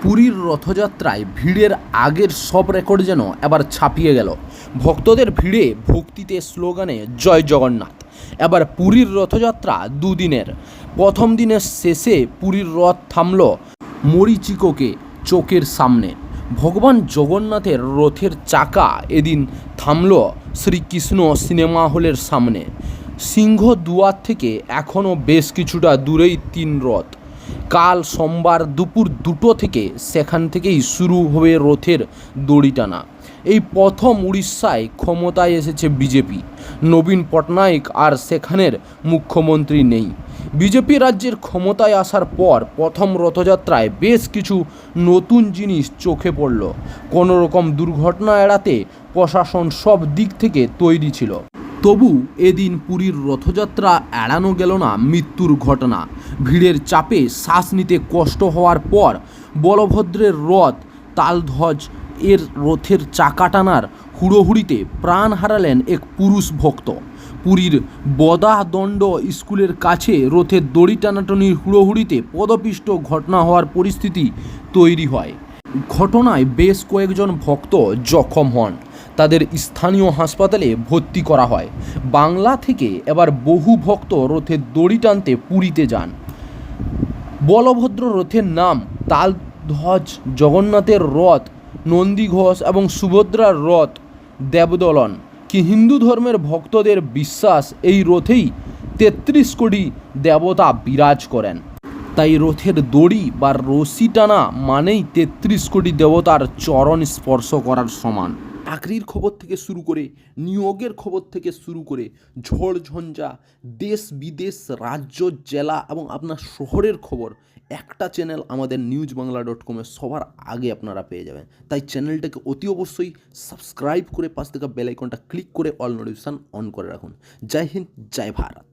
পুরীর রথযাত্রায় ভিড়ের আগের সব রেকর্ড যেন এবার ছাপিয়ে গেল। ভক্তদের ভিড়ে, ভক্তিতে, স্লোগানে জয় জগন্নাথ। এবার পুরীর রথযাত্রা দুদিনের। প্রথম দিনের শেষে পুরীর রথ থামল মরীচিকোকে চোখের সামনে। ভগবান জগন্নাথের রথের চাকা এদিন থামল শ্রীকৃষ্ণ সিনেমা হলের সামনে। সিংহদুয়ার থেকে এখনও বেশ কিছুটা দূরেই তিন রথ। কাল সোমবার দুপুর 2টো থেকে সেখান থেকেই শুরু হবে রথের দড়ি টানা। এই প্রথম উড়িষ্যায় ক্ষমতায় এসেছে বিজেপি। নবীন পটনায়ক আর সেখানের মুখ্যমন্ত্রী নেই। বিজেপি রাজ্যের ক্ষমতায় আসার পর প্রথম রথযাত্রায় বেশ কিছু নতুন জিনিস চোখে পড়ল। কোনো রকম দুর্ঘটনা এড়াতে প্রশাসন সব দিক থেকে তৈরি ছিল। তবু এদিন পুরীর রথযাত্রা এড়ানো গেল না মৃত্যুর ঘটনা। ভিড়ের চাপে শ্বাস নিতে কষ্ট হওয়ার পর বলভদ্রের রথ তালধ্বজ এর রথের চাকা টানার হুড়োহুড়িতে প্রাণ হারালেন এক পুরুষ ভক্ত। পুরীর বদাদণ্ড স্কুলের কাছে রথের দড়ি টানাটানির হুড়োহুড়িতে পদপিষ্ট ঘটনা হওয়ার পরিস্থিতি তৈরি হয়। ঘটনায় বেশ কয়েকজন ভক্ত জখম হন। তাদের স্থানীয় হাসপাতালে ভর্তি করা হয়। বাংলা থেকে এবার বহু ভক্ত রথের দড়ি টানতে পুরীতে যান। বলভদ্র রথের নাম তালধ্বজ, জগন্নাথের রথ নন্দীঘোষ এবং সুভদ্রার রথ দেবদলন। কি হিন্দু ধর্মের ভক্তদের বিশ্বাস এই রথেই 33 কোটি দেবতা বিরাজ করেন। তাই রথের দড়ি বা রশি টানা মানেই 33 কোটি দেবতার চরণ স্পর্শ করার সমান। চাকরির খবর থেকে শুরু করে নিয়োগের খবর থেকে শুরু করে ঝড় ঝঞ্ঝা, দেশ বিদেশ, রাজ্য, জেলা এবং আপনার শহরের খবর একটা চ্যানেল আমাদের newsbangla.com-এ সবার আগে আপনারা পেয়ে যাবেন। তাই চ্যানেলটাকে অতি অবশ্যই সাবস্ক্রাইব করে পাশ থেকে বেল আইকনটা ক্লিক করে অল নোটিফিকেশন অন করে রাখুন। জয় হিন্দ, জয় ভারত।